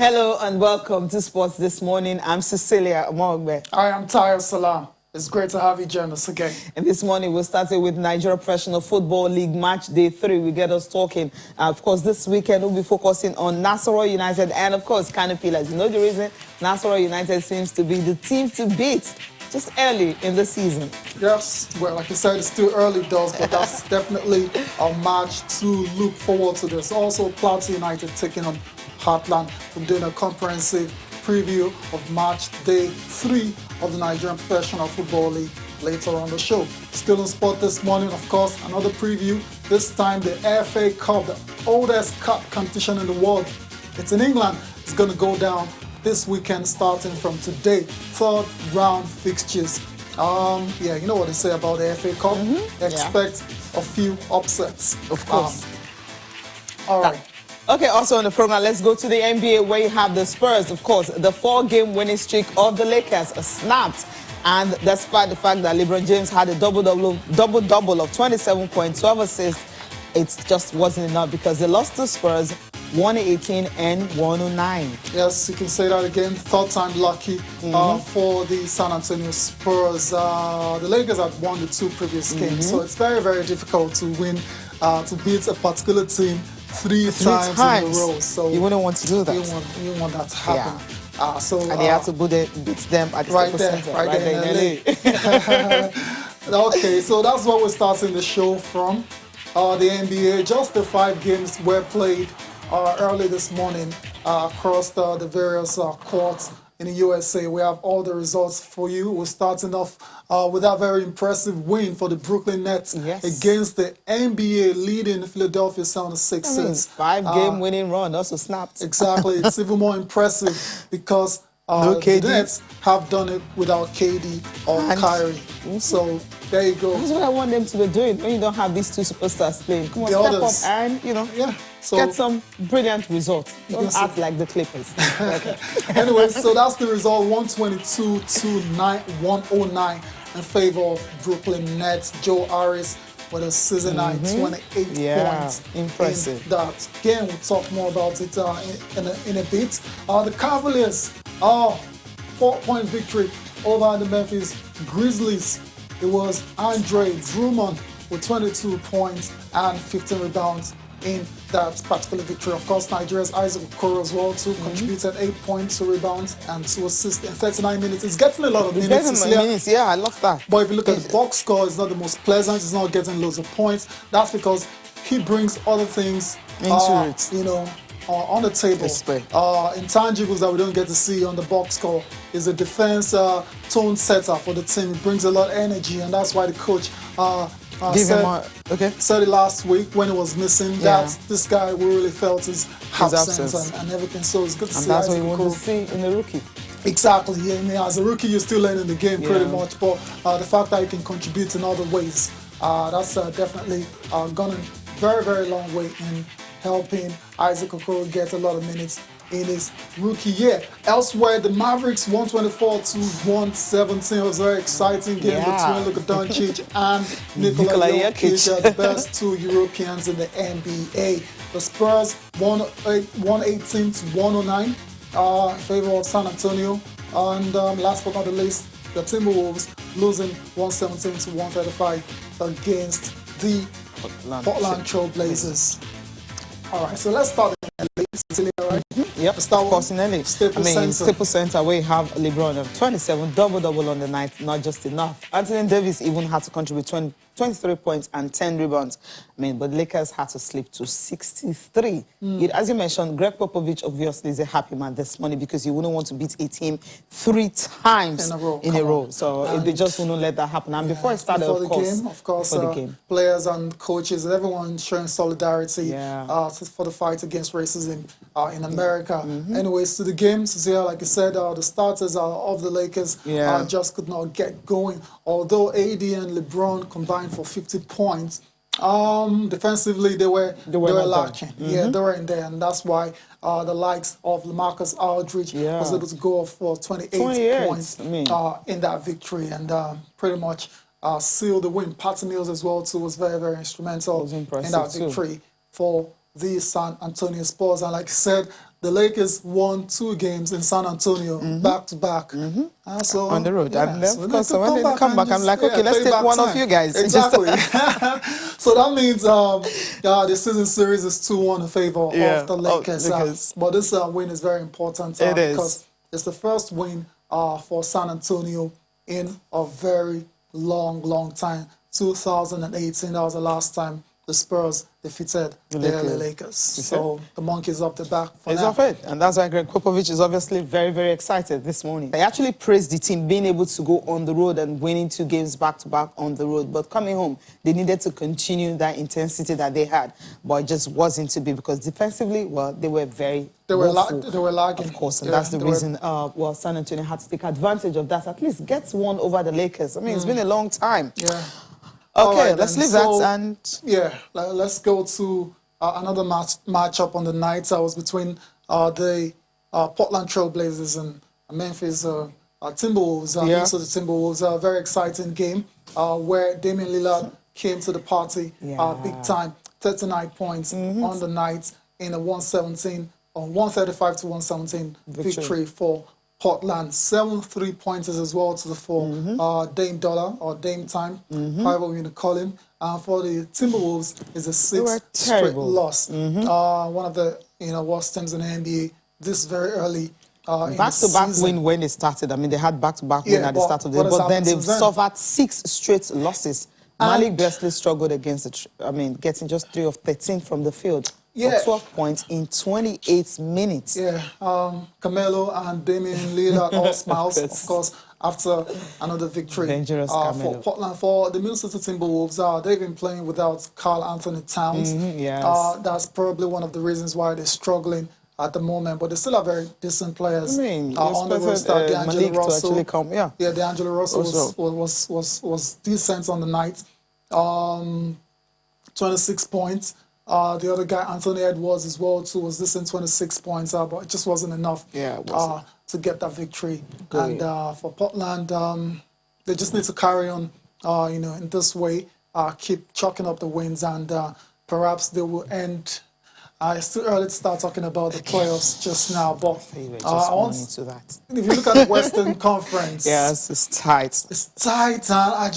Hello and welcome to Sports This Morning. I'm Cecilia Amogbe. I am Tayo Salam. It's great to have you join us again. And this morning we're starting with Nigeria Professional Football League Match Day 3. We get us talking. Of course, this weekend we'll be focusing on Nasarawa United and, of course, Kano Pillars. You know the reason? Nasarawa United seems to be the team to beat just early in the season. Yes, well, like you said, it's still early doors, but that's definitely a match to look forward to. There's also Plateau United taking on Heartland. We're doing a comprehensive preview of match day 3 of the Nigerian Professional Football League later on the show. Still in sport this morning, of course, another preview. This time the FA Cup, the oldest cup competition in the world. It's in England. It's going to go down this weekend starting from today. Third round fixtures. Yeah, you know what they say about the FA Cup. Expect a few upsets. Of course. All right. Okay, also on the program, let's go to the NBA where you have the Spurs. Of course, the 4-game winning streak of the Lakers snapped. And despite the fact that LeBron James had a double-double of 27 points, 12 assists, it just wasn't enough because they lost to Spurs 118 and 109. Yes, you can say that again. Third time lucky for the San Antonio Spurs. The Lakers had won the 2 previous games, so it's very, very difficult to win, to beat a particular team three times in a row. So you wouldn't want to do that. You want that to happen. Yeah. And they had to beat them at the Staples Center, right there in LA. Okay, so that's where we're starting the show from. The NBA, just the 5 games were played early this morning across the various courts in the USA. We have all the results for you. We're starting off with that very impressive win for the Brooklyn Nets against the NBA leading Philadelphia 76ers. 5-game winning run also snapped. Exactly. It's even more impressive because the Nets have done it without KD or Kyrie. So there you go. That's what I want them to be doing when you don't have these 2 superstars playing. Come on, step up and, get some brilliant results. Don't act like the Clippers. Anyway, so that's the result, 122 to 109 in favor of Brooklyn Nets. Joe Harris with a season high 28 points. Impressive. In that game, we'll talk more about it in a bit. The Cavaliers, 4-point victory over the Memphis Grizzlies. It was Andre Drummond with 22 points and 15 rebounds in that particular victory. Of course, Nigeria's Isaac Okoro as well too contributed 8 points, 2 rebounds, and 2 assists in 39 minutes. It's getting a lot of minutes. Yeah, I love that. But if you look at the box score, it's not the most pleasant. It's not getting loads of points. That's because he brings other things into it. On the table. Intangibles that we don't get to see on the box score is a defense tone setter for the team. It brings a lot of energy, and that's why the coach said it last week when he was missing that this guy we really felt his absence and everything. So it's good to see. And that's what you want to see in a rookie. Exactly. Yeah, as a rookie, you're still learning the game pretty much, but the fact that you can contribute in other ways, that's definitely gone a very, very long way in helping Isaac Okoro get a lot of minutes in his rookie year. Elsewhere, the Mavericks 124 to 117. It was a very exciting game between Luka Doncic and Nikola Jokic, the best 2 Europeans in the NBA. The Spurs 118 to 109 in favor of San Antonio. And last but not the least, the Timberwolves losing 117 to 135 against the Portland Trail Blazers. All right, so let's start in LA, Cecilia, right? Yep, of course, in LA. Staples Center, where you have LeBron of 27, double-double on the night, not just enough. Anthony Davis even had to contribute 23 points and 10 rebounds. But Lakers had to slip to 63. As you mentioned, Greg Popovich obviously is a happy man this morning because you wouldn't want to beat a team 3 times in a row. So they just wouldn't let that happen. And before I started, of course, players and coaches, everyone showing solidarity for the fight against racism in America. Anyways, to the games, like I said, the starters of the Lakers just could not get going. Although AD and LeBron combined for 50 points, defensively they were lacking. They were in there, and that's why the likes of LaMarcus Aldridge was able to go off for 28 points in that victory, and pretty much seal the win. Patty Mills as well too was very, very instrumental in that victory for the San Antonio Spurs. And like I said, the Lakers won 2 games in San Antonio back to back. So on the road. And so of they need course, to so when they come back, I'm like, okay, let's pay take back one of time. you guys. Exactly. So that means the season series is 2-1 in favor of the Lakers. Lakers. But this win is very important It because is. it's the first win for San Antonio in a very long time. 2018, that was the last time the Spurs defeated the LA Lakers. So the monkey's off the back for It's now. off it. And that's why Greg Popovich is obviously very excited this morning. They actually praised the team being able to go on the road and winning 2 games back-to-back on the road. But coming home, they needed to continue that intensity that they had. But it just wasn't to be because defensively, well, they were very They were lagging. Of course, and that's the reason, well, San Antonio had to take advantage of that. At least get one over the Lakers. I mean, it's been a long time. Yeah. Okay, let's leave that and... Yeah, let's go to another matchup on the night. That was between the Portland Trailblazers and Memphis Timberwolves. Minnesota Timberwolves. A very exciting game where Damian Lillard came to the party big time. 39 points on the night in a 135 to 117 victory for Portland. 7 3-pointers as well to the four. Dame Dollar or Dame Time, however we're going to call him. For the Timberwolves is a 6th straight loss. One of the worst teams in the NBA this very early. Back-to-back win when they started. I mean, they had back-to-back win at the start of the day, but then they've suffered 6 straight losses. Malik Beasley struggled against getting just 3 of 13 from the field. For 12 points in 28 minutes. Carmelo and Damian Lillard all smiles, of course, after another victory. Dangerous for Portland. For the Minnesota Timberwolves, they've been playing without Karl Anthony Towns. That's probably one of the reasons why they're struggling at the moment, but they still are very decent players. I mean, on the roster, D'Angelo Russell. To actually come, D'Angelo Russell was decent on the night. 26 points. The other guy, Anthony Edwards, as well, too, was decent, 26 points, but it just wasn't enough to get that victory. And for Portland, they just need to carry on, in this way, keep chalking up the wins, and perhaps they will end. It's too early to start talking about the playoffs just now, but I want into that. If you look at the Western Conference, yes, it's tight. It's tight, and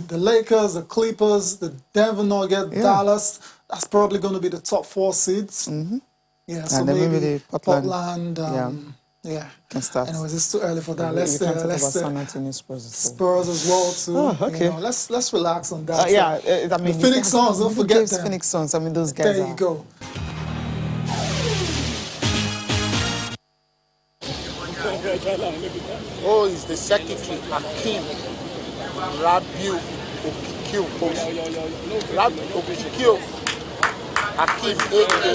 the Lakers, the Clippers, the Denver Nuggets, Dallas. That's probably going to be the top 4 seeds. Yeah, so maybe Portland. Can start. Anyways, it's too early for that. Let's talk about San Antonio Spurs. Spurs as well too. Oh, okay. Let's relax on that. I mean, the Phoenix Suns. Don't forget them. Phoenix Suns. I mean, those guys. There you go. Oh, he's the secretary, Hakim Rabiu Okikio. Rabiu Okikio. Hakim, A.K.A.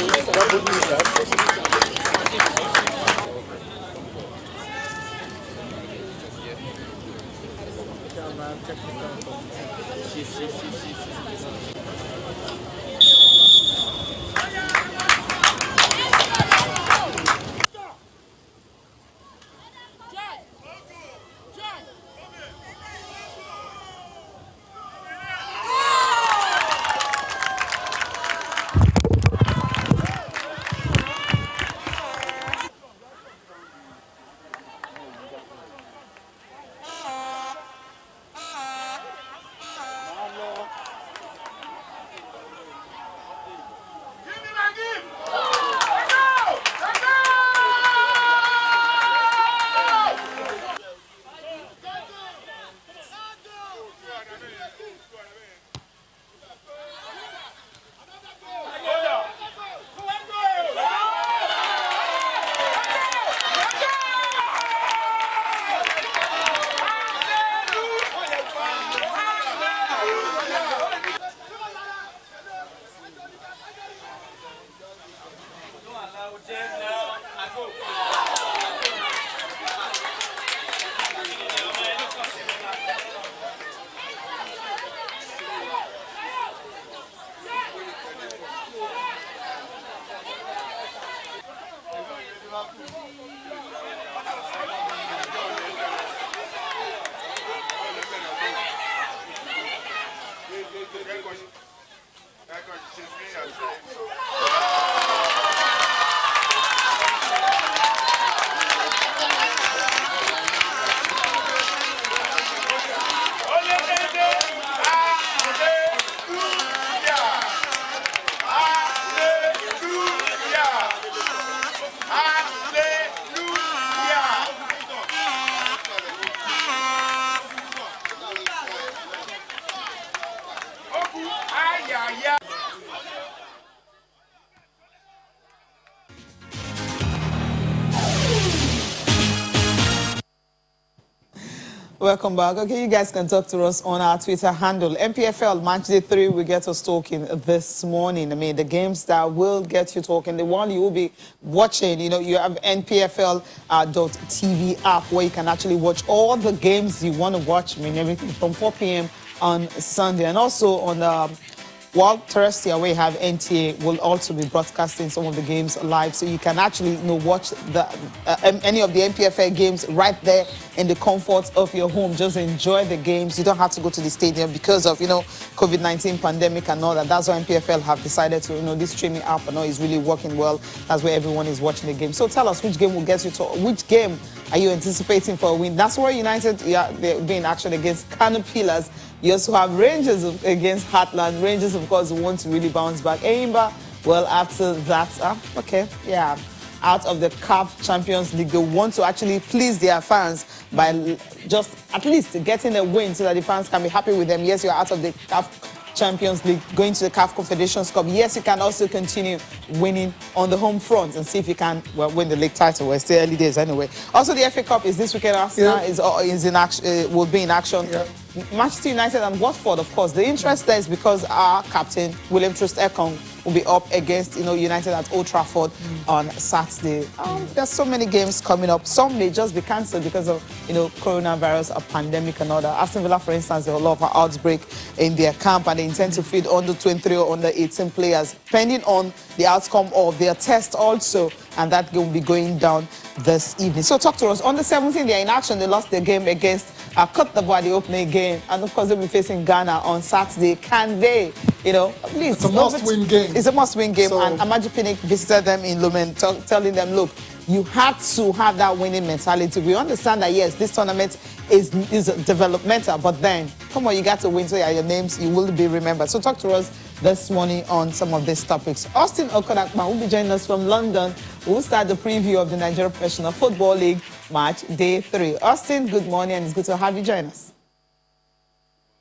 Welcome back. Okay, you guys can talk to us on our Twitter handle. MPFL Match Day 3 will get us talking this morning. I mean, the games that will get you talking, the one you will be watching, you know, you have NPFL.TV app where you can actually watch all the games you want to watch. I mean, everything from 4 p.m. on Sunday. And also on while terrestrial, where you have NTA, will also be broadcasting some of the games live, so you can actually, you know, watch any of the MPFL games right there in the comfort of your home. Just enjoy the games. You don't have to go to the stadium because of, you know, COVID-19 pandemic and all that. That's why MPFL have decided to, you know, this streaming app, I know, is really working well. That's where everyone is watching the game. So tell us, which game will get you to, which game are you anticipating for a win? That's where United, yeah, they'll be in action against Kano Pillars. You also have Rangers against Heartland. Rangers, of course, want to really bounce back. Eimba, well, after that, out of the CAF Champions League, they want to actually please their fans by just at least getting a win so that the fans can be happy with them. Yes, you're out of the CAF Champions League, going to the CAF Confederations Cup. Yes, you can also continue winning on the home front and see if you can, well, win the league title. We're still early days anyway. Also, the FA Cup is this weekend. Arsenal is in action, will be in action. Yeah. Manchester United and Watford, of course. The interest there is because our captain, William Troost-Ekong, will be up against, you know, United at Old Trafford on Saturday. There's so many games coming up. Some may just be cancelled because of, you know, coronavirus, a pandemic and all that. Aston Villa, for instance, there are a lot of outbreak in their camp, and they intend to feed under 23 or under 18 players, depending on the outcome of their test also, and that will be going down this evening. So talk to us. On the 17th, they're in action. They lost their game against Côte d'Ivoire, the opening game, and of course they'll be facing Ghana on Saturday. Can they, you know, please? It's a must-win game. It's a must-win game, so, and Amaju Pinnick visited them in Lumen, telling them, look, you have to have that winning mentality. We understand that, yes, this tournament is developmental, but then, come on, you got to win so your names, you will be remembered. So talk to us this morning on some of these topics. Aston Okonakma will be joining us from London. We'll start the preview of the Nigeria Professional Football League Match Day 3. Aston, good morning, and it's good to have you join us.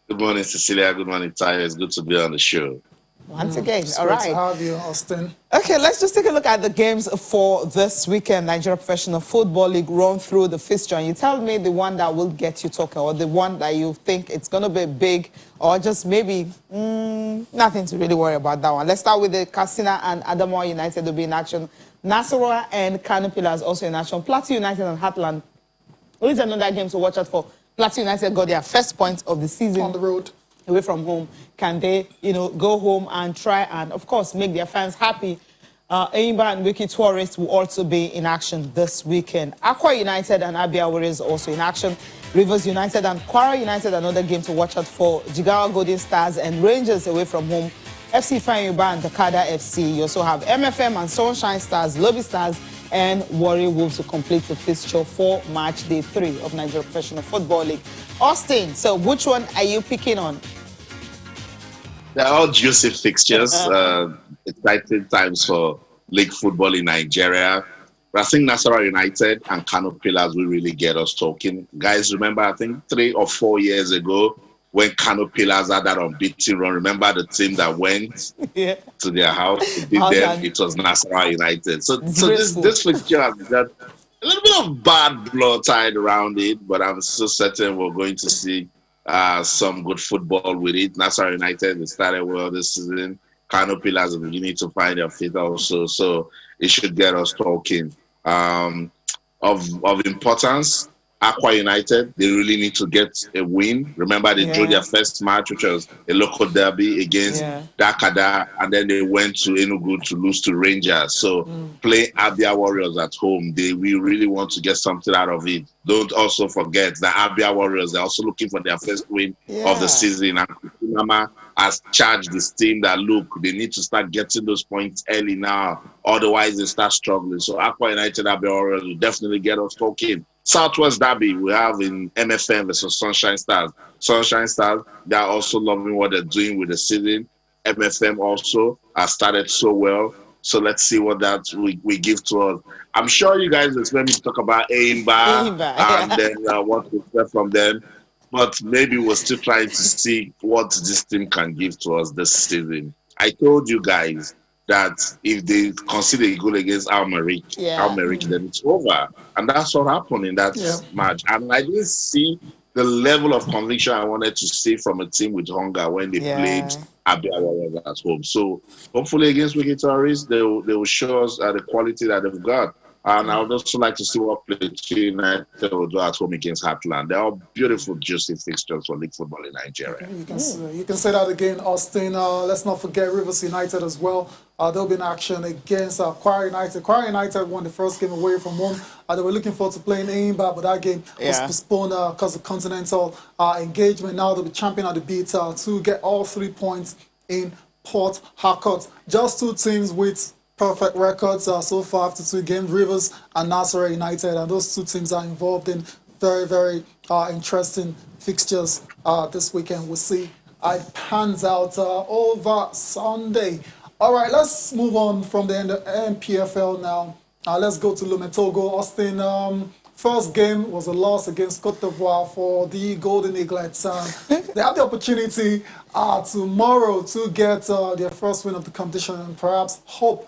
Good morning, Cecilia. Good morning, Tayo. It's good to be on the show. Once again, it's all right. Great to have you, Aston. Okay, let's just take a look at the games for this weekend. Nigeria Professional Football League, run through the fixture. And you tell me the one that will get you talking, or the one that you think it's going to be big, or just maybe nothing to really worry about that one. Let's start with the Katsina and Adamawa United will be in action. Nasarawa and Kano Pillars also in action. Plateau United and Heartland. Here's another game to watch out for. Plateau United got their first point of the season. On the road. Away from home. Can they, you know, go home and try and, of course, make their fans happy? Eimba and Wiki Tourists will also be in action this weekend. Akwa United and Abia Warriors also in action. Rivers United and Kwara United, another game to watch out for. Jigawa Golden Stars and Rangers away from home. FC Fanyuba and Takada FC. You also have MFM and Sunshine Stars, Lobby Stars, and Warrior Wolves to complete the fixture for Match Day 3 of Nigeria Professional Football League. Austin, so which one are you picking on? They're all juicy fixtures. Exciting times for league football in Nigeria. But I think Nasarawa United and Kano Pillars will really get us talking. Guys, remember, I think 3 or 4 years ago, when Kano Pillars had that unbeaten run, remember the team that went to their house to beat them? It was Nasarawa United. So this fixture has got a little bit of bad blood tied around it, but I'm so certain we're going to see some good football with it. Nasarawa United, they started well this season. Kano Pillars are beginning to find their feet also, so it should get us talking. Of importance, Aqua United, they really need to get a win. Remember, they drew their first match, which was a local derby against Dakada, and then they went to Enugu to lose to Rangers. So play Abia Warriors at home. We really want to get something out of it. Don't also forget that Abia Warriors are also looking for their first win of the season. And Kukunama has charged this team that, look, they need to start getting those points early now. Otherwise, they start struggling. So Aqua United, Abia Warriors will definitely get us talking. Southwest Derby we have in MFM versus Sunshine Stars. Sunshine Stars, they're also loving what they're doing with the season. MFM also has started so well. So let's see what that we give to us. I'm sure you guys expect me to talk about Eimba and then what to expect from them. But maybe we're still trying to see what this team can give to us this season. I told you guys that if they consider a goal against Almeric, then it's over. And that's what happened in that match. And I didn't see the level of conviction I wanted to see from a team with hunger when they played Abia Warriors at home. So hopefully against Wiki Tourists, they will show us the quality that they've got. And I would also like to see what Plateau United will do at home against Heartland. They are beautiful, juicy fixtures for league football in Nigeria. Okay, you can say that again, Austin. Let's not forget Rivers United as well. They'll be in action against Kwara United. Kwara United won the first game away from home. They were looking forward to playing Aimba, but that game was postponed because of continental engagement. Now they'll be champion at the beat to get all 3 points in Port Harcourt. Just two teams with perfect records so far after 2 games, Rivers and Nasarawa United, and those 2 teams are involved in very, very interesting fixtures this weekend. We'll see how it pans out over Sunday. All right, let's move on from the NPFL now. Let's go to Lumetogo. Austin, first game was a loss against Cote d'Ivoire for the Golden Eaglets. They have the opportunity tomorrow to get their first win of the competition and perhaps hope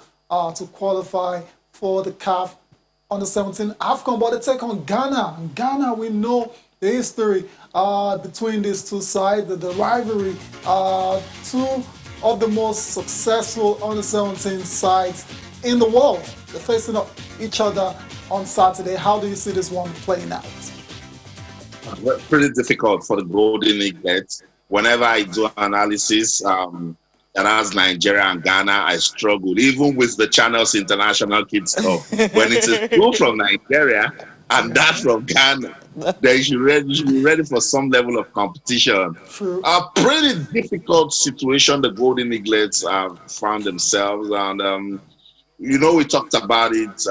to qualify for the CAF Under-17 AFCON, but they take on Ghana. And Ghana, we know the history between these two sides, the rivalry. 2 of the most successful Under-17 sides in the world. They're facing up each other on Saturday. How do you see this one playing out? Pretty difficult for the Golden Eaglets. Whenever I do analysis, that has Nigeria and Ghana, I struggle. Even with the Channels International Kids Cup. When it's a school from Nigeria and that from Ghana, then you should be ready for some level of competition. True. A pretty difficult situation the Golden Eaglets have found themselves. And, we talked about it.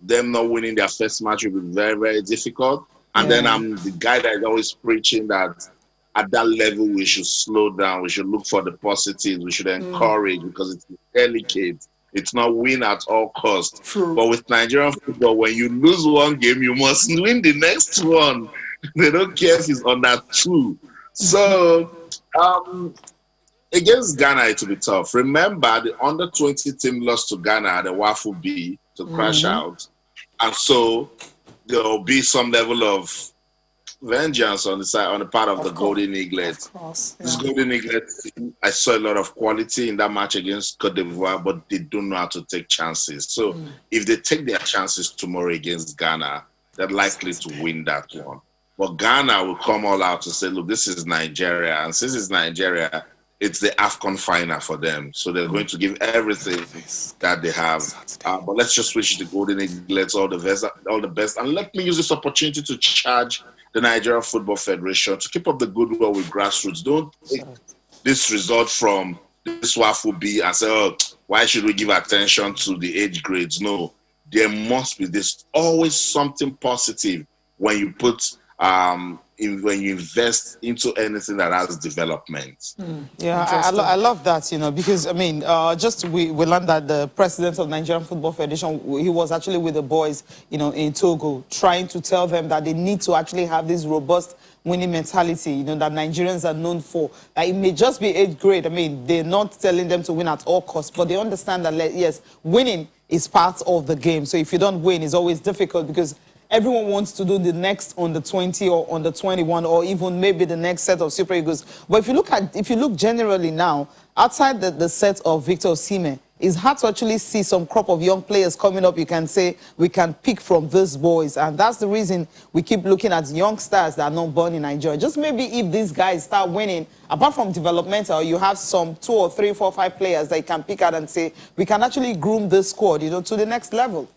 Them not winning their first match will be very, very difficult. And then I'm the guy that is always preaching that at that level, we should slow down. We should look for the positives. We should encourage because it's delicate. It's not win at all costs. True. But with Nigerian football, when you lose one game, you must win the next one. They don't care if it's under 2. So against Ghana, it will be tough. Remember, the under-20 team lost to Ghana at the Wafu B to crash out. And so there will be some level of vengeance on the part of the Golden Eaglets. This Golden Eaglets, I saw a lot of quality in that match against Cote d'Ivoire, but they don't know how to take chances. So if they take their chances tomorrow against Ghana, they're likely to win that one. But Ghana will come all out to say, look, this is Nigeria. And since it's Nigeria, it's the AFCON final for them. So they're going to give everything that they have. But let's just wish the Golden Eaglets all the best. And let me use this opportunity to charge the Nigeria Football Federation to keep up the goodwill with grassroots. Don't take this result from this WAFU B and say, oh, why should we give attention to the age grades? No, there must be this always something positive when you put when you invest into anything that has development. Yeah, I love that, because, we learned that the president of Nigerian Football Federation, he was actually with the boys, in Togo, trying to tell them that they need to actually have this robust winning mentality, that Nigerians are known for. It may just be 8th grade. They're not telling them to win at all costs, but they understand that, yes, winning is part of the game. So if you don't win, it's always difficult because everyone wants to do the next on the 20 or on the 21 or even maybe the next set of Super Eagles. But if you look generally now, outside the set of Victor Osimhen, it's hard to actually see some crop of young players coming up. You can say we can pick from these boys. And that's the reason we keep looking at young stars that are not born in Nigeria. Just maybe if these guys start winning, apart from developmental, you have some 2 or 3, 4, 5 players that you can pick out and say, we can actually groom this squad, to the next level.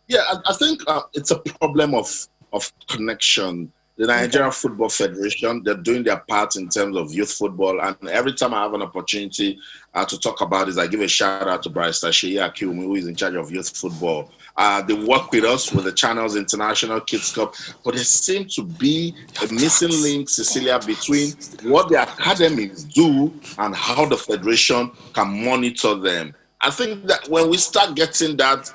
Yeah, I think it's a problem of connection. The Nigerian Football Federation, they're doing their part in terms of youth football. And every time I have an opportunity to talk about this, I give a shout out to Barrister Sheyi Akiwumi, who is in charge of youth football. They work with us with the Channels International Kids Cup, but there seems to be a missing link, Cecilia, between what the academies do and how the federation can monitor them. I think that when we start getting that,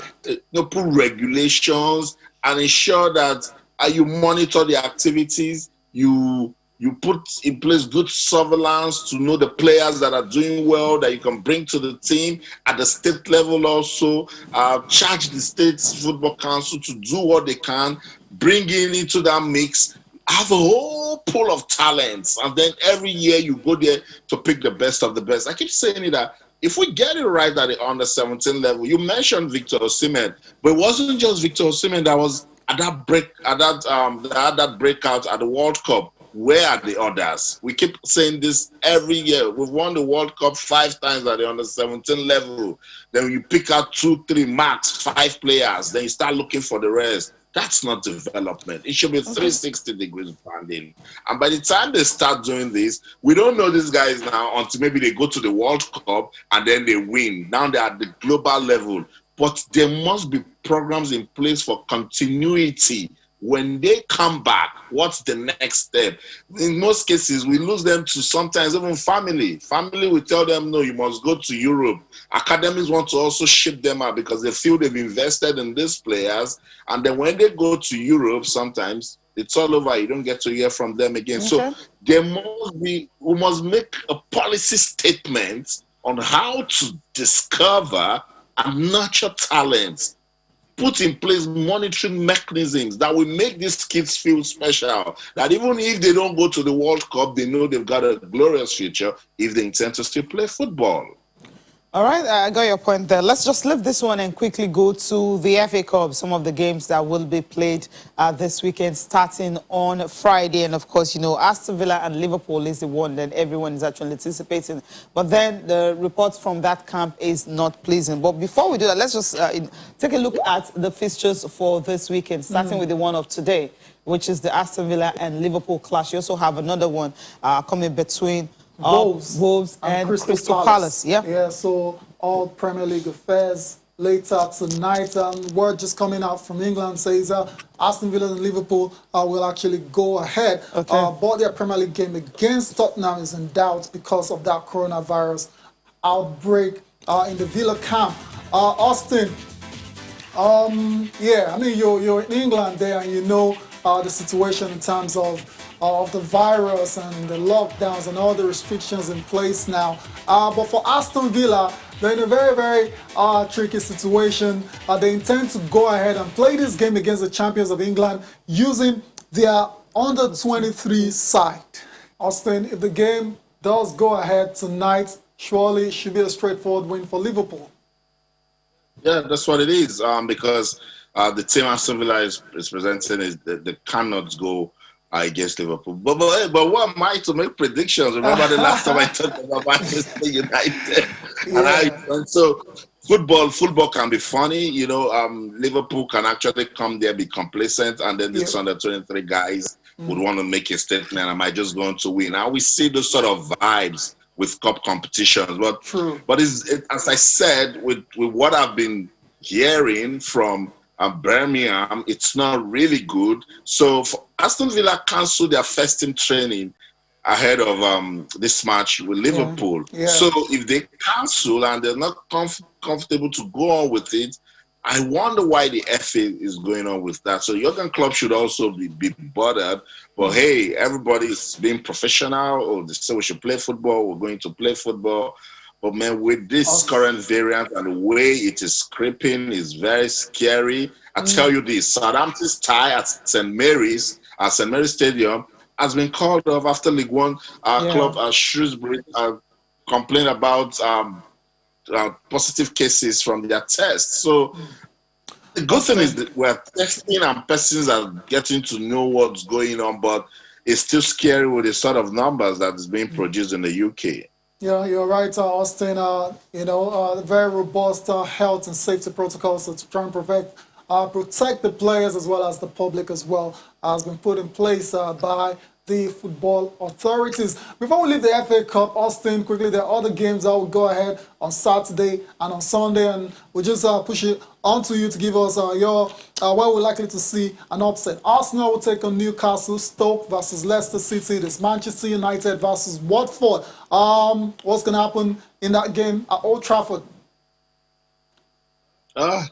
put regulations and ensure that you monitor the activities, you put in place good surveillance to know the players that are doing well that you can bring to the team at the state level also, charge the state football council to do what they can, bring into that mix have a whole pool of talents, and then every year you go there to pick the best of the best. I keep saying it that if we get it right at the under 17 level, you mentioned Victor Osimhen, but it wasn't just Victor Osimhen that was at that breakout at the World Cup. Where are the others? We keep saying this every year. We've won the World Cup 5 times at the under 17 level. Then you pick out 2, 3, max 5 players. Then you start looking for the rest. That's not development. It should be 360 degrees banding. And by the time they start doing this, we don't know these guys now until maybe they go to the World Cup and then they win. Now they're at the global level. But there must be programs in place for continuity. When they come back, what's the next step? In most cases, we lose them to sometimes even family. Family will tell them, no, you must go to Europe. Academies want to also ship them out because they feel they've invested in these players. And then when they go to Europe, sometimes it's all over. You don't get to hear from them again. So we must make a policy statement on how to discover and nurture talents. Put in place monitoring mechanisms that will make these kids feel special. That even if they don't go to the World Cup, they know they've got a glorious future if they intend to still play football. All right, I got your point there. Let's just leave this one and quickly go to the FA Cup, some of the games that will be played this weekend, starting on Friday. And, of course, you know, Aston Villa and Liverpool is the one that everyone is actually anticipating. But then the reports from that camp is not pleasing. But before we do that, let's just take a look at the fixtures for this weekend, starting with the one of today, which is the Aston Villa and Liverpool clash. You also have another one coming between Wolves and Crystal Palace. Yeah, so all Premier League affairs later tonight. Word just coming out from England says Aston Villa and Liverpool will actually go ahead. But their Premier League game against Tottenham is in doubt because of that coronavirus outbreak in the Villa camp. Austin, yeah, I mean, you're in England there and you know the situation in terms of the virus and the lockdowns and all the restrictions in place now. But for Aston Villa, they're in a very, very tricky situation. They intend to go ahead and play this game against the champions of England using their under-23 side. Austin, if the game does go ahead tonight, surely it should be a straightforward win for Liverpool. Yeah, that's what it is. Because the team Aston Villa is presenting is they cannot go against Liverpool. But what am I to make predictions? Remember the last time I talked about Manchester United? And so football can be funny. You know, Liverpool can actually come there, be complacent, and then these under 23 guys would want to make a statement. Am I just going to win? Now we see those sort of vibes with cup competitions. But as I said, with what I've been hearing from Birmingham, it's not really good. So for Aston Villa cancelled their first team training ahead of this match with Liverpool. So if they cancel and they're not comfortable to go on with it, I wonder why the FA is going on with that. So Jurgen Klopp should also be bothered. But hey, everybody's being professional. Or they say we should play football. We're going to play football. But man, with this current variant and the way it is creeping is very scary. I tell you this, Southampton's tie at St. Mary's Stadium has been called off after League One club Shrewsbury complained about positive cases from their tests. So the good thing is that we're testing and persons are getting to know what's going on, but it's still scary with the sort of numbers that is being produced in the UK. Yeah, you're right, Austin. The very robust health and safety protocols to try and protect the players as well as the public as well has been put in place by the football authorities. Before we leave the FA Cup, Austin, quickly, there are other games that will go ahead on Saturday and on Sunday, and we'll just push it on to you to give us your where we're likely to see an upset. Arsenal will take on Newcastle, Stoke versus Leicester City, there's Manchester United versus Watford. What's going to happen in that game at Old Trafford? Yeah,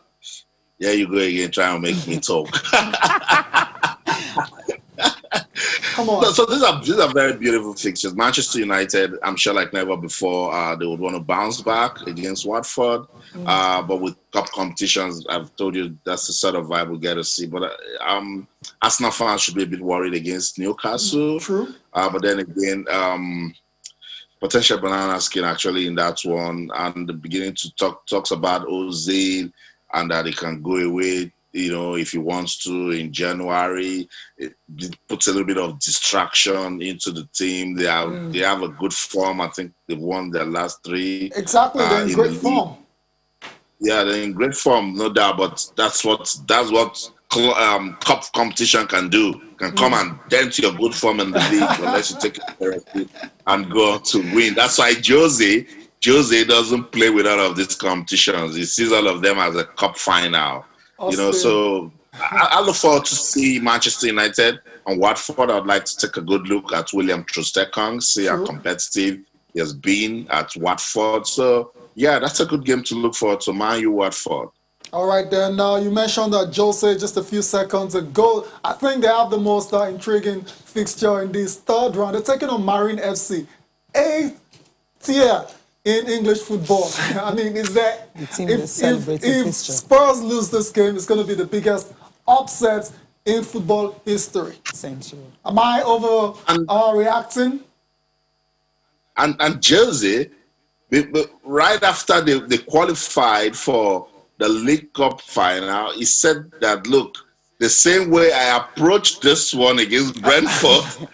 you go again, trying to make me talk. Come on. No, so these are very beautiful fixtures. Manchester United, I'm sure like never before, they would want to bounce back against Watford. But with cup competitions, I've told you that's the sort of vibe we'll get to see. But Arsenal fans should be a bit worried against Newcastle. True. But then again, potential banana skin actually in that one, and the beginning to talks about Ozil and that he can go away, if he wants to in January. It puts a little bit of distraction into the team. They have a good form. I think they've won their last 3. Exactly, they're in great form. Yeah, they're in great form, no doubt. But that's what cup competition can do. Can come and dent your good form in the league unless you take it seriously and go on to win. That's why Jose doesn't play with all of these competitions. He sees all of them as a cup final. Austin. So I look forward to see Manchester United and Watford. I'd like to take a good look at William Troost-Ekong, see how competitive he has been at Watford. So yeah, that's a good game to look forward to. Man U Watford. All right, then. You mentioned that Jose just a few seconds ago. I think they have the most intriguing fixture in this 3rd round. They're taking on Marine FC, 8th tier in English football. I mean, is that if Spurs lose this game, it's going to be the biggest upset in football history. Am I reacting? And Jose, right after they qualified for the League Cup final, he said that, look, the same way I approached this one against Brentford,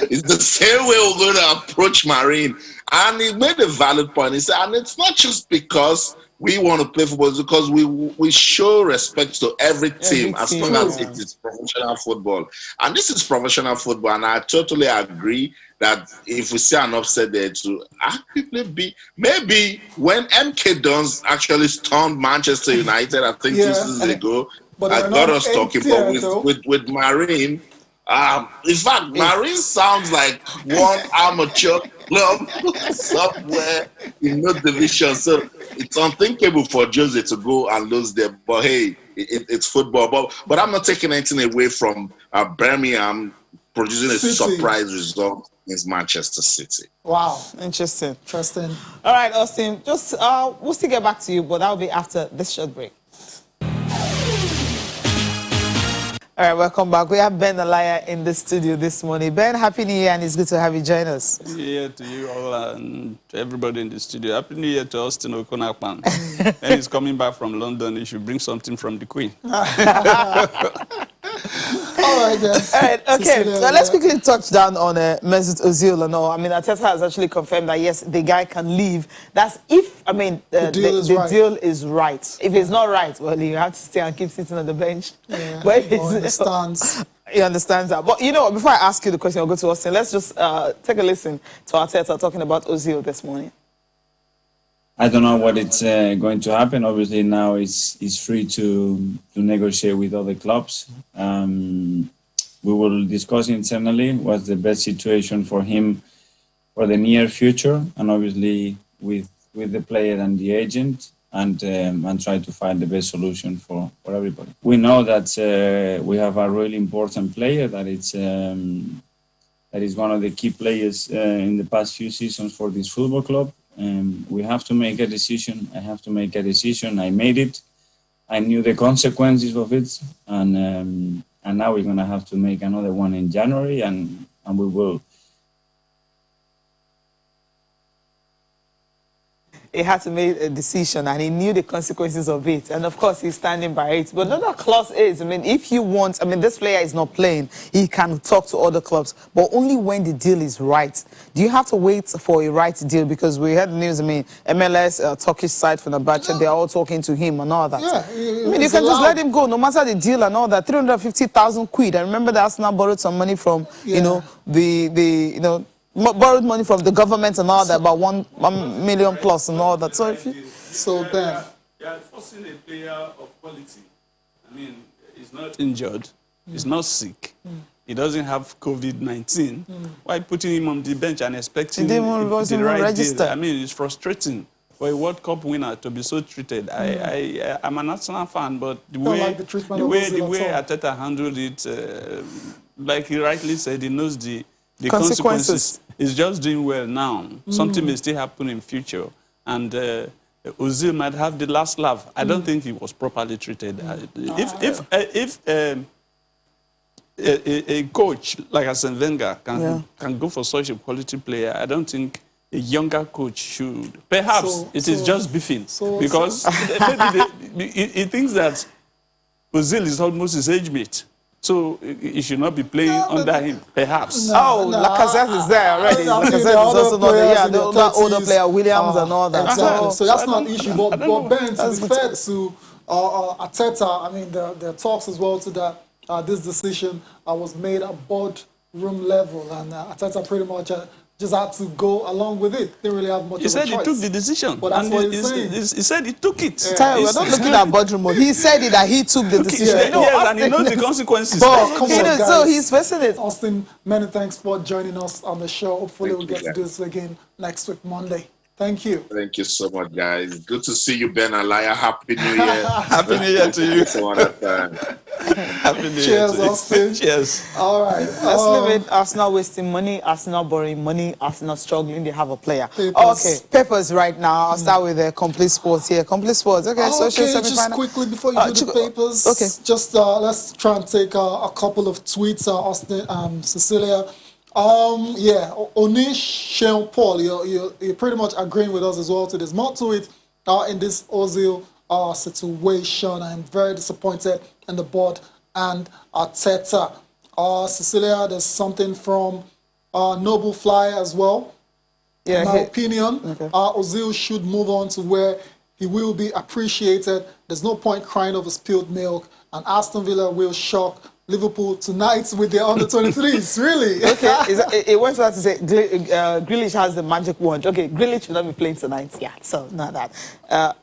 it's the same way we're going to approach Marine. And he made a valid point. He said, and it's not just because we want to play football, it's because we show respect to every team as long as it is professional football. And this is professional football, and I totally agree that if we see an upset there to arguably maybe when MK Dons actually stormed Manchester United, I think 2 seasons ago, I got us talking, but with Marine, in fact, Marine sounds like one amateur club somewhere in no division. So it's unthinkable for Jose to go and lose there. But hey, it's football. But I'm not taking anything away from Birmingham producing a surprise result against Manchester City. Wow. Interesting. All right, Austin, just we'll still get back to you, but that'll be after this short break. All right, welcome back. We have Ben Alaya in the studio this morning. Ben, Happy New Year, and it's good to have you join us. Happy New Year to you all and to everybody in the studio. Happy New Year to Austin Okonakpan. And he's coming back from London. He should bring something from the Queen. All right, then. All right, okay. So let's quickly touch down on Mesut Ozil and all. I mean, Arteta has actually confirmed that, yes, the guy can leave. That's if, I mean, the deal is right. If it's not right, well, you have to stay and keep sitting on the bench. Yeah, but if understands. He understands that. But, before I ask you the question, I'll go to Austin. Let's just take a listen to Arteta talking about Ozil this morning. I don't know what it's going to happen. Obviously, now he's free to negotiate with other clubs. We will discuss internally what's the best situation for him for the near future, and obviously with the player and the agent, and try to find the best solution for everybody. We know that we have a really important player that is one of the key players in the past few seasons for this football club. We have to make a decision. I have to make a decision. I made it. I knew the consequences of it, and now we're gonna have to make another one in January, and we will. He had to make a decision, and he knew the consequences of it, and of course he's standing by it. But another clause is, I mean, if you want, I mean, this player is not playing, he can talk to other clubs, but only when the deal is right. Do you have to wait for a right deal? Because we had the news, I mean, MLS, Turkish side from the Fenerbahce, they're all talking to him and all that. Yeah, I mean, you can just let him go, no matter the deal and all that. 350,000 quid. I remember that Arsenal borrowed some money from, borrowed money from the government and all that, about 1 million plus and all that. So if you... Ben. You are forcing a player of quality. I mean, he's not injured. He's not sick. He doesn't have COVID-19. Why putting him on the bench and expecting the right deal? I mean, it's frustrating for a World Cup winner to be so treated. I'm an Arsenal fan, but the way Arteta handled it, like he rightly said, he knows the consequences. He's just doing well now. Something may still happen in future. And Ozil might have the last laugh. I don't think he was properly treated. If a coach like Arsene Wenger can go for such a quality player, I don't think a younger coach should. Perhaps it is just beefing. Because maybe he thinks that Ozil is almost his age mate. So he should not be playing under him, perhaps. Lacazette is there already. Lacazette is also not there. The older player, Williams and all that. Exactly. So that's not an issue. But Ben, to be fair to Arteta, I mean, there are talks as well to that this decision was made at boardroom level, and Arteta pretty much just had to go along with it. Didn't really have much of a choice. He said he took the decision. But that's what he's saying. He said he took it. Yeah. We're not looking at boardroom mode. He said it, that he took the decision. Yes, and he knows the consequences. So he's facing it. Austin, many thanks for joining us on the show. Hopefully we'll get to do this again next week, Monday. Thank you. Thank you so much, guys. Good to see you, Ben Alaya. Happy New Year. Happy New Year to you. Happy New Year. Cheers, Austin. Cheers. All right. Let's leave it. Arsenal wasting money, Arsenal borrowing money, Arsenal struggling. They have a player. Papers. Okay, papers right now. I'll start with Complete Sports here. Complete Sports. Okay, just quickly before you do the papers. Okay. Just let's try and take a couple of tweets. Austin, Cecilia. Onish Sean Paul, you're pretty much agreeing with us as well. So there's more to it in this Ozil situation. I'm very disappointed in the board and Arteta. Cecilia, there's something from Noble Fly as well. In my opinion, Ozil should move on to where he will be appreciated. There's no point crying over spilled milk. And Aston Villa will shock Liverpool tonight with their under-23s, really. Okay, it went on to say Grealish has the magic wand. Okay, Grealish will not be playing tonight. Yeah, so not that.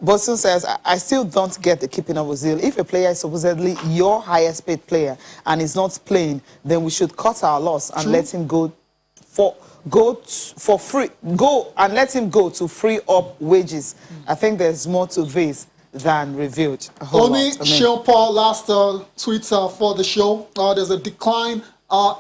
Boston says, I still don't get the keeping of Ozil. If a player is supposedly your highest paid player and is not playing, then we should cut our loss and let him go for free. Go and let him go to free up wages. I think there's more to this than revealed. Only Sean Paul last tweet for the show. There's a decline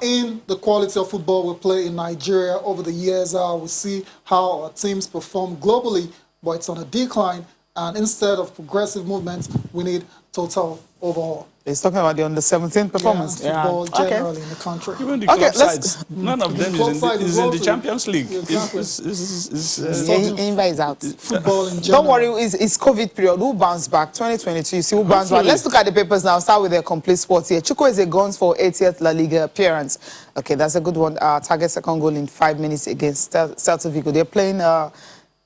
in the quality of football we play in Nigeria over the years. We see how our teams perform globally, but it's on a decline. And instead of progressive movement, we need total overhaul. He's talking about the under-17 performance. Football generally in the country. Even the club sides, none of them is in the Champions League. Exactly. Is out. Football in general. Don't worry, it's COVID period. Who bounced back? 2022. You see who bounced back. Let's look at the papers now. Start with their Complete Sports here. Chukwueze guns for 80th La Liga appearance. Okay, that's a good one. Target second goal in 5 minutes against Celta Vigo. They're playing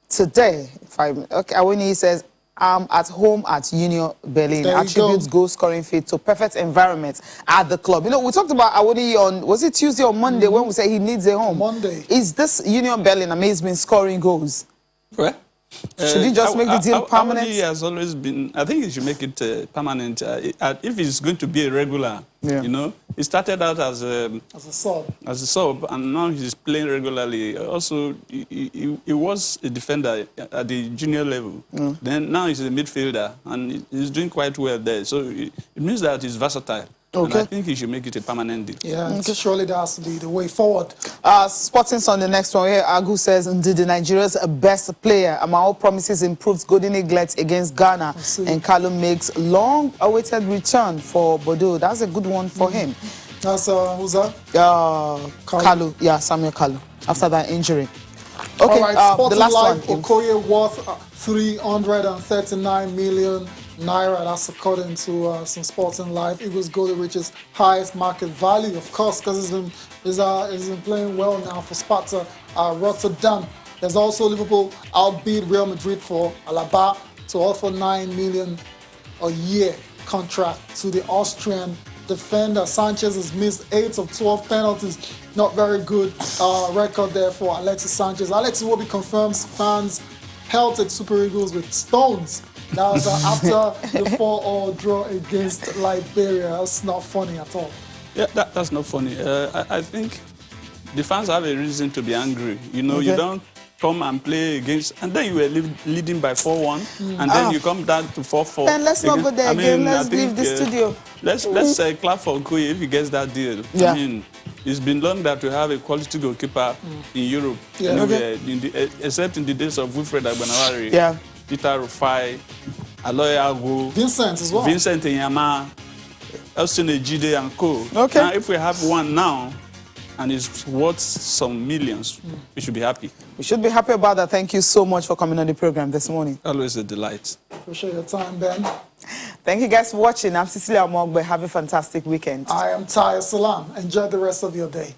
today. Okay, Awoni says, I'm at home at Union Berlin. Attributes goal scoring feat to perfect environment at the club. You know, we talked about Awoni on, was it Tuesday or Monday when we said he needs a home? Monday. Is this Union Berlin amazing scoring goals? Well, should he just make the deal permanent? Awoni has always been, I think he should make it permanent. If he's going to be a regular, you know, he started out as a sub, and now he's playing regularly. Also, he was a defender at the junior level. Then now he's a midfielder, and he's doing quite well there. So it means that he's versatile. And I think he should make it a permanent deal. Yeah, surely that has to be the way forward. Sporting on the next one here, Agu says, indeed, Nigeria's best player. Amao promises improved golden neglect against Ghana. And Kalu makes long-awaited return for Bordeaux. That's a good one for him. That's, who's that? Kalu. Yeah, Samuel Kalu. After that injury. Okay, all right, the last Life, one. Okoye worth 339 million naira. That's according to some Sporting Life. Eagles goalie reaches highest market value, of course, because he's been playing well now for Sparta Rotterdam. There's also Liverpool outbid Real Madrid for Alaba to offer 9 million a year contract to the Austrian defender. Sanchez has missed 8 of 12 penalties. Not very good record there for Alexis Sanchez. Alexis Iwobi confirms fans pelted Super Eagles with stones. That was after the 4-4 draw against Liberia. That's not funny at all. Yeah, that's not funny. I think the fans have a reason to be angry. You know, you don't come and play against, and then you were leading by 4-1, and then you come down to 4-4. Then let's not go there again. Let's leave the studio. Let's clap for Nkoye if he gets that deal. Yeah. I mean, it's been long that we have a quality goalkeeper in Europe. Yeah. Anyway, except in the days of Wilfred Agbanawari, Yeah. Peter Rufai, Aloy Agu, Vincent as well. Vincent Enyama, Aston Ejide and co. Okay. Now, if we have one now, and it's worth some millions, we should be happy. We should be happy about that. Thank you so much for coming on the program this morning. Always a delight. Appreciate your time, Ben. Thank you guys for watching. I'm Cecilia Mogbe. Have a fantastic weekend. I am Taya Salam. Enjoy the rest of your day.